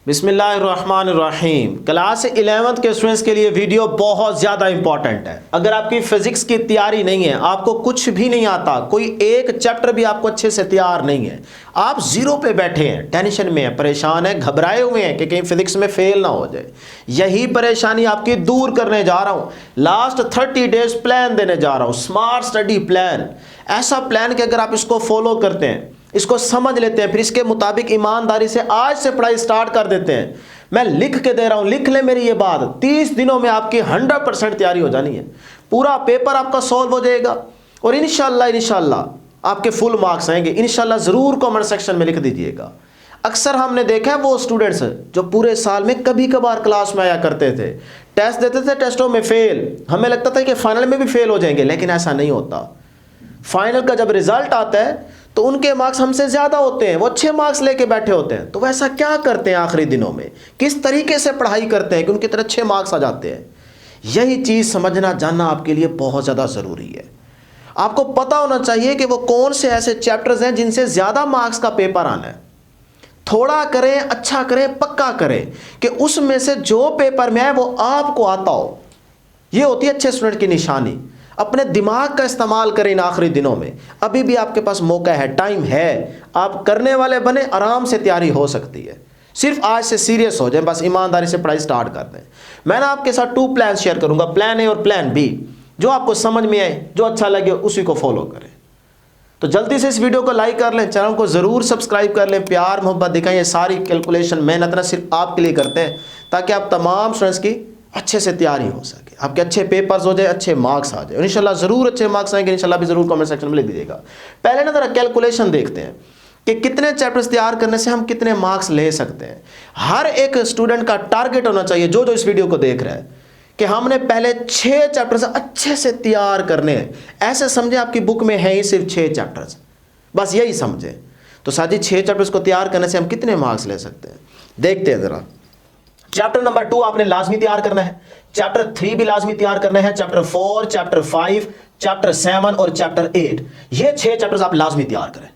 बिस्मिल्लाहिर्रहमानिर्रहीम। Class 11th के students के लिए वीडियो बहुत ज़्यादा इंपॉर्टेंट है। अगर आपकी फिजिक्स की तैयारी नहीं है, आपको कुछ भी नहीं आता, कोई एक चैप्टर भी आपको अच्छे से तैयार नहीं है, आप जीरो पे बैठे हैं, टेंशन में हैं, परेशान हैं, घबराए हुए हैं कि कहीं फिजिक्स में फेल ना हो जाए, यही परेशानी आपकी दूर करने जा रहा हूँ। लास्ट 30 डेज प्लान देने जा रहा हूँ, स्मार्ट स्टडी प्लान। ऐसा प्लान कि अगर आप इसको फॉलो करते हैं, इसको समझ लेते हैं, फिर इसके मुताबिक ईमानदारी से आज से पढ़ाई स्टार्ट कर देते हैं, मैं लिख के दे रहा हूं, लिख ले मेरी ये बात, 30 दिनों में आपकी 100% तैयारी हो जानी है। पूरा पेपर आपका सॉल्व हो जाएगा और इंशाल्लाह आपके फुल मार्क्स आएंगे। इंशाल्लाह जरूर कमेंट सेक्शन में लिख दीजिएगा। अक्सर हमने देखा है वो स्टूडेंट्स जो पूरे साल में कभी कभार क्लास में आया करते थे, टेस्ट देते थे, टेस्टों में फेल, हमें लगता था कि फाइनल में भी फेल हो जाएंगे, लेकिन ऐसा नहीं होता। फाइनल का जब रिजल्ट आता है तो उनके मार्क्स हमसे ज्यादा होते हैं, वो अच्छे मार्क्स लेके बैठे होते हैं। तो वैसा क्या करते हैं आखिरी दिनों में, किस तरीके से पढ़ाई करते हैं कि उनके तरह अच्छे मार्क्स आ जाते हैं। यही चीज समझना जानना आपके लिए बहुत ज्यादा जरूरी है। आपको पता होना चाहिए कि वो कौन से ऐसे चैप्टर्स हैं जिनसे ज्यादा मार्क्स का पेपर आना है। थोड़ा करें, अच्छा करें, पक्का करें कि उसमें से जो पेपर में है वो आपको आता हो। ये होती है अच्छे स्टूडेंट की निशानी। अपने दिमाग का इस्तेमाल करें इन आखिरी दिनों में, अभी भी आपके पास मौका है, टाइम है, आप करने वाले बने, आराम से तैयारी हो सकती है। सिर्फ आज से सीरियस हो जाए, बस ईमानदारी से पढ़ाई स्टार्ट कर दें। मैं ना आपके साथ 2 प्लान शेयर करूंगा, प्लान ए और प्लान बी। जो आपको समझ में आए, जो अच्छा लगे उसी को फॉलो करें। तो जल्दी से इस वीडियो को लाइक कर लें, चैनल को जरूर सब्सक्राइब कर लें, प्यार मोहब्बत दिखाएं। ये सारी कैलकुलेशन मेहनत ना सिर्फ आपके लिए करते हैं ताकि आप तमाम स्टूडेंट्स की अच्छे से तैयारी हो सके, आपके अच्छे पेपर्स हो जाए, अच्छे मार्क्स आ जाए। इंशाल्लाह जरूर अच्छे मार्क्स आएंगे, इंशाल्लाह भी जरूर कमेंट सेक्शन में लिख दीजिएगा। पहले ना जरा कैलकुलेशन देखते हैं कि कितने चैप्टर्स तैयार करने से हम कितने मार्क्स ले सकते हैं। हर एक स्टूडेंट का टारगेट होना चाहिए, जो इस वीडियो को देख रहा है, कि हमने पहले 6 चैप्टर्स अच्छे से तैयार करने हैं। ऐसे समझे आपकी बुक में है ही सिर्फ 6 चैप्टर्स, बस यही समझे। तो साथी 6 चैप्टर्स को तैयार करने से हम कितने मार्क्स ले सकते हैं, देखते हैं जरा। चैप्टर नंबर 2 आपने लाजमी तैयार करना है, चैप्टर 3 भी लाजमी तैयार करना है, चैप्टर 4, चैप्टर 5, चैप्टर 7 और चैप्टर 8, ये 6 चैप्टर्स आप लाजमी तैयार करें।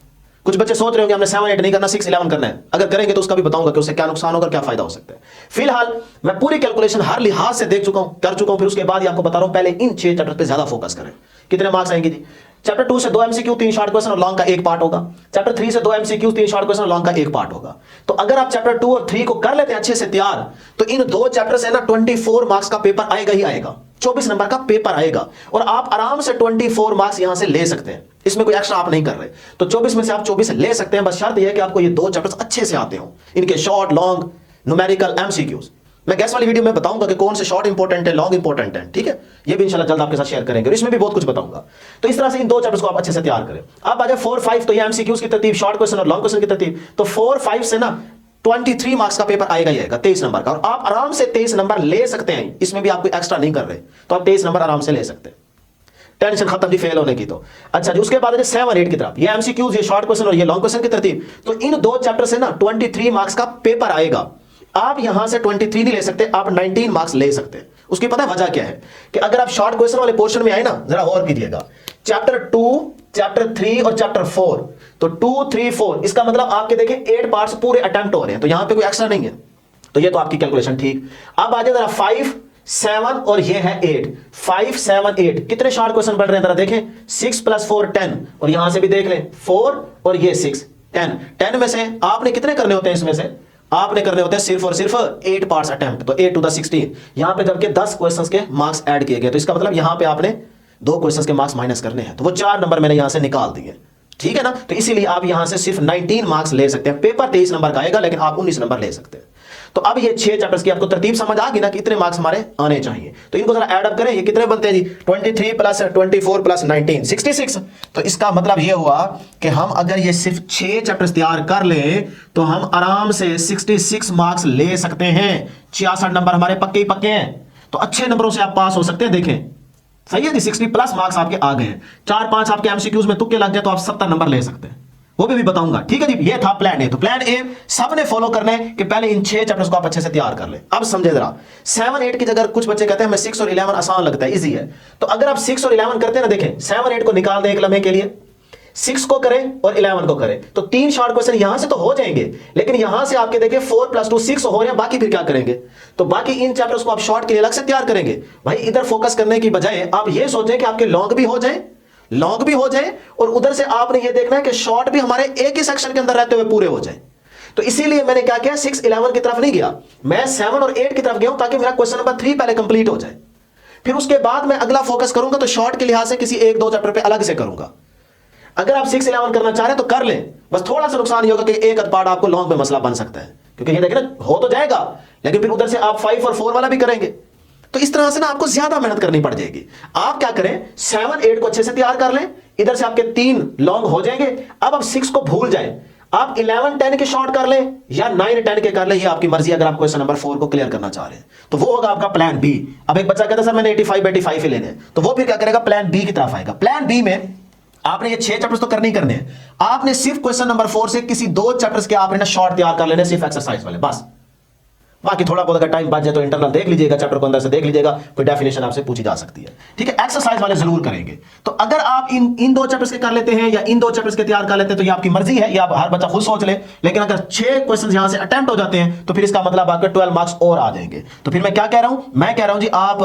कुछ बच्चे सोच रहे होंगे हमने 7, 8 नहीं करना, 6, 11 करना है। अगर करेंगे तो उसका भी बताऊंगा कि उससे क्या नुकसान होगा, क्या फायदा हो सकता है। फिलहाल मैं पूरी कैलकुलेशन हर लिहाज से देख चुका हूं, कर चुका हूं, फिर उसके बाद ही आपको बता रहा हूं। पहले इन 6 चैप्टर पे ज्यादा फोकस करें। कितने मार्क्स आएंगे जी? चैप्टर 2 से 2 एमसीक्यू, 3 शॉर्ट क्वेश्चन और लॉन्ग का 1 पार्ट होगा। चैप्टर 3 से 2 एमसीक्यू, 3 शॉर्ट क्वेश्चन और लॉन्ग का 1 पार्ट होगा। तो अगर आप चैप्टर 2 और 3 को कर लेते हैं अच्छे से तैयार, तो इन 2 चैप्टर से ना 24 मार्क्स का पेपर आएगा ही आएगा, 24 नंबर का पेपर आएगा और आप आराम से 24 मार्क्स यहां से ले सकते हैं। इसमें कोई एक्स्ट्रा आप नहीं कर रहे, तो 24 में से आप 24 ले सकते हैं। बस शर्त यह है कि आपको ये 2 चैप्टर्स अच्छे से आते हो, इनके शॉर्ट, लॉन्ग, न्यूमेरिकल, एमसीक्यूज। मैं गैस वाली वीडियो में बताऊंगा कि कौन से शॉर्ट इंपॉर्टेंट है, लॉन्ग इंपॉर्टेंट है, ठीक है। ये भी इंशाल्लाह जल्द आपके साथ शेयर करेंगे और इसमें भी बहुत कुछ बताऊंगा। तो इस तरह से इन 2 चैप्टर्स को आप अच्छे से तैयार करें। अब आ जाए 4, 5, तो ये एमसीक्यूज की तरतीब, शॉर्ट क्वेश्चन और लॉन्ग क्वेश्चन की तरतीब। तो 4, 5 से ना 23 मार्क्स का पेपर आएगा ही आएगा, 23 नंबर का, और आप आराम से 23 नंबर ले सकते हैं। इसमें भी आप कोई एक्स्ट्रा नहीं कर रहे, तो आप 23 नंबर आराम से ले सकते हैं। टेंशन खत्म जी फेल होने की। तो अच्छा जी, उसके बाद है 7, 8 की तरफ, ये एमसीक्यूज, ये शॉर्ट क्वेश्चन और ये लॉन्ग क्वेश्चन की तरतीब। तो इन 2 चैप्टर से ना 23 मार्क्स का पेपर आएगा। आप यहां से 23 नहीं ले सकते, आप 19 मार्क्स ले सकते हैं। उसकी पता है वजह क्या है कि अगर आप शॉर्ट क्वेश्चन वाले पोर्शन में आए ना, जरा गौर कीजिएगा, चैप्टर 2, चैप्टर 3 और चैप्टर 4, तो 2, 3, 4, इसका मतलब आपके देखें 8 पार्ट्स पूरे अटेम्प्ट हो रहे हैं, तो यहां पे कोई एक्स्ट्रा नहीं है। तो ये तो आपकी कैलकुलेशन ठीक। अब आ जाए जरा 5, 7 और ये है 8, 5, 7, 8, कितने शॉर्ट क्वेश्चन बढ़ रहे हैं जरा देखें। 6 + 4 10, और यहां से भी देख लें 4 और ये 6, 10 में से आपने कितने करने होते हैं? इसमें से आपने करने होते हैं सिर्फ और सिर्फ 8 पार्ट्स अटेम्प्ट, तो 8 to the 16। यहां पे जबकि 10 क्वेश्चंस के मार्क्स ऐड किए गए, तो इसका मतलब यहां पे आपने 2 क्वेश्चंस के मार्क्स माइनस करने हैं, तो वो 4 नंबर मैंने यहां से निकाल दिए, ठीक है ना। तो इसीलिए आप यहां से सिर्फ 19 मार्क्स ले सकते हैं। पेपर 23 नंबर का आएगा, लेकिन आप 19 नंबर ले सकते हैं। तो अब ये 6 चैप्टर्स की आपको तरतीब समझ आ गई ना, कितने मार्क्स हमारे आने चाहिए। तो इनको जरा ऐड अप करें, ये कितने बनते हैं जी? 23 + 24 + 19, 66। तो इसका मतलब ये हुआ कि हम अगर ये सिर्फ 6 चैप्टर्स तैयार कर लें तो हम आराम से 66 मार्क्स ले सकते हैं। 66 नंबर हमारे पक्के ही पक्के हैं, तो अच्छे नंबरों से आप पास हो सकते हैं। देखें सही है जी, 60+ मार्क्स आपके आ गए हैं। 4-5 आपके एमसीक्यूज में तुक्के लग जाए तो आप 70 नंबर ले सकते हैं, वो भी बताऊंगा, ठीक है जी। ये था प्लान ए। तो प्लान ए सबने फॉलो करना है कि पहले इन 6 चैप्टर्स को आप अच्छे से तैयार कर ले। अब समझे जरा, 7, 8 की जगह कुछ बच्चे कहते हैं हमें 6 और 11 आसान लगता है, इजी है। तो अगर आप 6 और 11 करते हैं ना, देखें 7, 8 को निकाल दें एक लम्हे के लिए। 6 को करें और 11 को करें, तो 3 शॉर्ट क्वेश्चन यहां से तो हो जाएंगे, लेकिन यहां से आपके देखिए 4 + 2 6 हो रहे हैं, बाकी फिर क्या करेंगे? तो बाकी इन चैप्टर्स को आप शॉर्ट के लिए अलग से तैयार करेंगे। भाई इधर फोकस करने की बजाय आप ये सोचें कि आपके लॉन्ग भी हो जाए और उधर से आपने ये देखना है कि शॉर्ट भी हमारे एक ही सेक्शन के अंदर रहते हुए पूरे हो जाए। तो इसीलिए मैंने क्या किया, 6 11 की तरफ नहीं गया, मैं 7 और 8 की तरफ गया हूं, ताकि मेरा क्वेश्चन नंबर 3 पहले कंप्लीट हो जाए। फिर उसके बाद मैं अगला फोकस करूंगा तो शॉर्ट के लिहाज से किसी 1-2 चैप्टर पे अलग से करूंगा। अगर आप 6 11 करना चाह रहे हैं तो कर लें, बस थोड़ा सा नुकसान ये होगा कि एक पार्ट आपको लॉन्ग में मसला बन सकता है, क्योंकि ये देखिए ना हो तो जाएगा, लेकिन फिर उधर से आप 5 और 4 वाला भी करेंगे, तो इस तरह से ना आपको ज्यादा मेहनत करनी पड़ जाएगी। आप क्या करें, 7 8 को अच्छे से तैयार कर लें, इधर से आपके 3 लॉन्ग हो जाएंगे। अब आप 6 को भूल जाएं, आप 11 10 के शॉर्ट कर लें या 9 10 के कर लें, ये आपकी मर्जी। अगर आप क्वेश्चन नंबर 4 को क्लियर करना चाह रहे हैं तो वो होगा आपका प्लान बी। अब एक बच्चा कहता है सर मैंने 85 ही लेने हैं, तो वो फिर क्या करेगा, प्लान बी की तरफ आएगा। प्लान बी में आपने ये 6 चैप्टर्स तो करने ही करने हैं, आपने सिर्फ क्वेश्चन नंबर 4 से किसी 2 चैप्टर्स के आपने शॉर्ट तैयार कर लेने, सिर्फ एक्सरसाइज वाले, बस। बाकी थोड़ा बहुत अगर टाइम बच जाए तो इंटरनल देख लीजिएगा, चैप्टर को अंदर से देख लीजिएगा, कोई डेफिनेशन आपसे पूछी जा सकती है, ठीक है। एक्सरसाइज वाले जरूर करेंगे। तो अगर आप इन 2 चैप्टर्स के कर लेते हैं या इन 2 चैप्टर्स के तैयार कर लेते हैं तो ये आपकी मर्जी है, ये आप हर बच्चा खुद सोच ले। लेकिन अगर 6 क्वेश्चन यहां से अटेम्प्ट हो जाते हैं तो फिर इसका मतलब आपके 12 मार्क्स और आ जाएंगे। तो फिर मैं क्या कह रहा हूं, मैं कह रहा हूं जी आप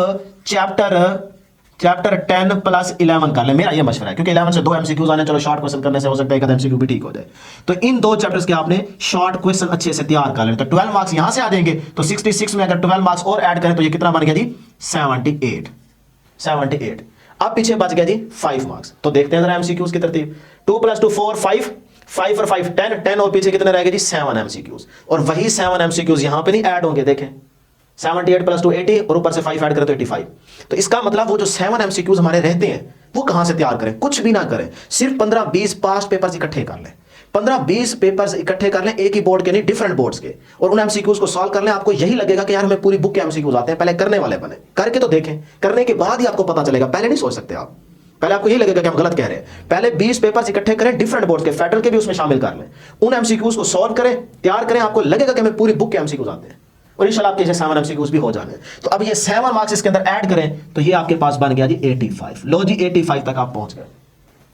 चैप्टर 10 + 11 कर ले, मेरा ये मशवरा है, क्योंकि 11 से 2 एमसीक्यूज आने, चलो शॉर्ट क्वेश्चन करने से हो सकता है एक एमसीक्यू भी ठीक हो जाए। तो इन 2 चैप्टर्स के आपने शॉर्ट क्वेश्चन अच्छे से तैयार कर लें, तो 12 मार्क्स यहां से आ जाएंगे। तो 66 में अगर 12 मार्क्स और ऐड करें तो ये कितना बन गया जी, 78। अब पीछे बच गया जी 5 मार्क्स। तो देखते हैं जरा एमसीक्यूज की तरतीब। 2 + 2 4 5 5 और 5 10 और पीछे कितने रह गए जी, 7 एमसीक्यूज। और वही 7 एमसीक्यूज यहां पे नहीं ऐड होंगे, देखें 78 + 2 80 और ऊपर से 5 ऐड करें तो 85। तो इसका मतलब वो जो 7 एमसीक्यूज हमारे रहते हैं वो कहां से तैयार करें, कुछ भी ना करें, सिर्फ 15-20 पास्ट पेपर्स इकट्ठे कर लें। 15-20 पेपर्स इकट्ठे कर लें, एक ही बोर्ड के नहीं, डिफरेंट बोर्ड्स के, और उन एमसीक्यूज को सॉल्व कर लें। आपको यही लगेगा कि यार हमें पूरी बुक के एमसीक्यूज आते हैं। पहले करने वाले बने, करके तो देखें, करने के बाद ही आपको पता चलेगा, पहले नहीं सोच सकते आप। पहले आपको यही लगेगा कि हम गलत कह रहे हैं। पहले 20 पेपर्स इकट्ठे करें, डिफरेंट बोर्ड्स के, फेडरल के भी उसमें शामिल कर लें, उन एमसीक्यूज को सॉल्व करें, तैयार करें, आपको लगेगा कि हमें पूरी बुक के एमसीक्यूज आते हैं, और इंशाल्लाह आपके 7 एमसीक्यूज भी हो जाने। तो अब ये 7 मार्क्स इसके अंदर ऐड करें तो ये आपके पास बन गया जी 85। लो जी 85 तक आप पहुंच गए,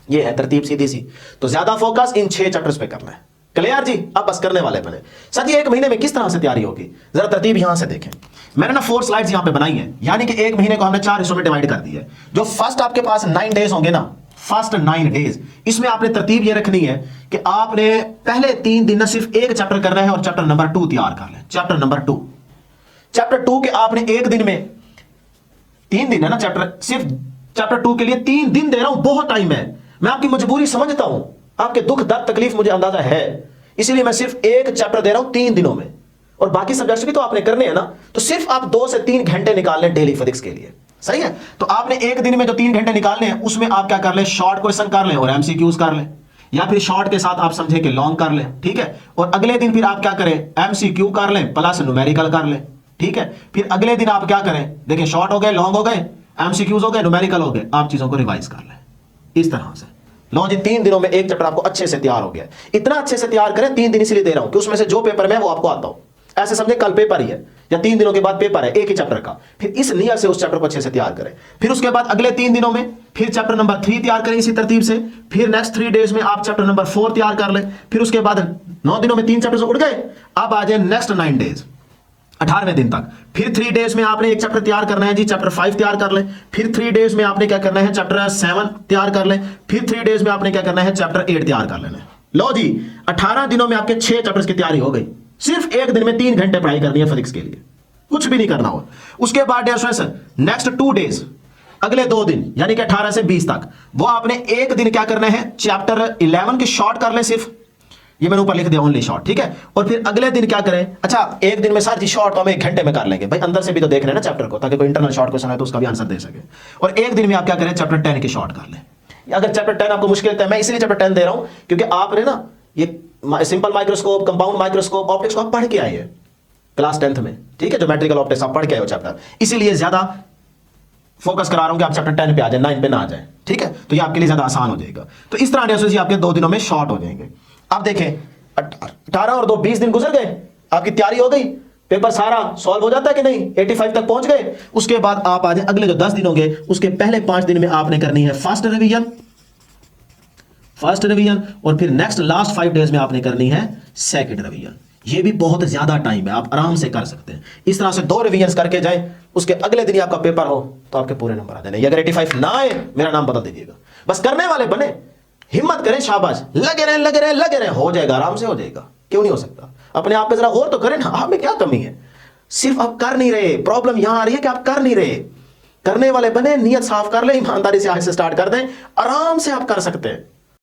ये है तरतीब सीधी सी। तो ज्यादा फोकस इन 6 चैप्टर्स पे करना है। क्लियर जी, अब बस करने वाले बने। सर जी 1 महीने में किस तरह से तैयारी होगी, जरा तरतीब यहां से देखें। मैंने ना 4 स्लाइड्स यहां पे बनाई है, यानी कि 1 महीने को हमने 4 हिस्सों में डिवाइड कर दिया है। जो फर्स्ट आपके पास 9 डेज होंगे ना, फर्स्ट 9 डेज, इसमें आपने तरतीब ये रखनी है कि आपने पहले 3 दिन ना सिर्फ एक चैप्टर करना है और चैप्टर नंबर 2 तैयार कर लें। चैप्टर नंबर 2 के आपने 1 दिन में 3 दिन है ना चैप्टर, सिर्फ चैप्टर 2 के लिए 3 दिन दे रहा हूं, बहुत टाइम है। मैं आपकी मजबूरी समझता हूं, आपके दुख दर्द तकलीफ मुझे अंदाजा है, इसलिए मैं सिर्फ एक चैप्टर दे रहा हूं 3 दिनों में, और बाकी सब्जेक्ट्स भी तो आपने करने हैं ना। तो सिर्फ आप 2 से 3 घंटे निकाल लें डेली फिजिक्स के लिए, सही है। तो आपने एक दिन में जो 3 घंटे निकालने हैं उसमें आप क्या कर लें, शॉर्ट क्वेश्चन कर लें और एमसीक्यूज कर लें, या फिर शॉर्ट के साथ आप समझे कि लॉन्ग कर लें, ठीक है। और अगले दिन फिर आप क्या करें, एमसीक्यू कर लें प्लस न्यूमेरिकल कर लें, ठीक है। फिर अगले दिन आप क्या करें, देखिए शॉर्ट हो गए, लॉन्ग हो गए, एमसीक्यूज हो गए, न्यूमेरिकल हो गए, आप चीजों को रिवाइज कर लें इस तरह से। लो जी 3 दिनों में एक चैप्टर आपको अच्छे से तैयार हो गया। इतना अच्छे से तैयार करें, 3 दिन इसलिए दे रहा हूं कि उसमें से जो पेपर में वो आपको आता हो। ऐसे समझे कल पेपर ही है या 3 दिनों के बाद पेपर है एक ही चैप्टर का, फिर इस नियत से उस चैप्टर को अच्छे से तैयार करें। फिर उसके बाद अगले 3 दिनों में फिर चैप्टर नंबर 3 तैयार करें इसी तरतीब से। फिर नेक्स्ट 3 डेज में आप चैप्टर नंबर 4 तैयार कर लें। फिर उसके बाद 9 दिनों में 3 चैप्टर उड़ गए। अब आ जाए नेक्स्ट 9 डेज, 18वें दिन तक। फिर 3 डेज में आपने एक चैप्टर तैयार करना है जी, चैप्टर 5 तैयार कर लें। फिर 3 डेज में आपने क्या करना है, चैप्टर 7 तैयार कर लें। फिर 3 डेज में आपने क्या करना है, चैप्टर 8 तैयार कर लेना है। लो जी 18 दिनों में आपके 6 चैप्टर्स की तैयारी हो गई। सिर्फ एक दिन में 3 घंटे पढ़ाई करनी है फिजिक्स के लिए, कुछ भी नहीं करना हो। उसके बाद डियर स्टूडेंट्स नेक्स्ट 2 डेज, अगले 2 दिन यानी कि 18 से 20 तक, वो आपने एक दिन क्या करना है, चैप्टर 11 की शॉर्ट कर लें सिर्फ, ये मैंने ऊपर लिख दिया ओनली शॉर्ट, ठीक है। और फिर अगले दिन क्या करें, अच्छा एक दिन में सर जी शॉर्ट तो हम 1 घंटे में कर लेंगे, भाई अंदर से भी तो देख रहे हैं ना चैप्टर को, ताकि कोई इंटरनल शॉर्ट क्वेश्चन है तो उसका भी आंसर दे सके। और एक दिन में आप क्या करें, चैप्टर 10 की शॉर्ट कर लें। अगर चैप्टर 10 आपको मुश्किल है, मैं इसलिए चैप्टर 10 दे रहा हूं क्योंकि आपने ना ये simple microscope, compound microscope, optics को आप पढ़ के आए हैं क्लास 10th में, ठीक है। ज्योमेट्रिकल ऑप्टिक्स आप पढ़ के आए हो चैप्टर, इसीलिए ज्यादा फोकस करा रहा हूं कि आप चैप्टर 10 पे आ जाए, 9 पे ना आ जाए, ठीक है। तो ये आपके लिए ज्यादा आसान हो जाएगा। तो इस तरह से आपके 2 दिनों में शॉर्ट हो जाएंगे। अब देखें 18 और 2 20 दिन गुजर गए, आपकी तैयारी हो गई, पेपर सारा सॉल्व हो जाता है कि नहीं, 85 तक पहुंच गए। उसके बाद आप आ जाए अगले जो 10 दिन होंगे, उसके पहले 5 दिन में आपने करनी है फर्स्ट रिवीजन, फर्स्ट रिवीजन और फिर नेक्स्ट लास्ट 5 डेज में आपने करनी है सेकंड रिवीजन। ये भी बहुत ज्यादा टाइम है, आप आराम से कर सकते हैं। इस तरह से 2 रिवीजन करके जाएं, उसके अगले दिन ही आपका पेपर हो तो आपके पूरे नंबर आ जाने। अगर 85 ना आए मेरा नाम बता दीजिएगा। बस करने वाले बने, हिम्मत करें, शाबाश, लगे रहे लगे रहे लगे रहे, हो जाएगा, आराम से हो जाएगा। क्यों नहीं हो सकता? अपने आप पे जरा गौर तो करें ना, आप में क्या कमी है? सिर्फ आप कर नहीं रहे। प्रॉब्लम यहां आ रही है कि आप कर नहीं रहे। करने वाले बने, नियत साफ कर ले, ईमानदारी से आज से स्टार्ट कर दें, आराम से आप कर सकते हैं।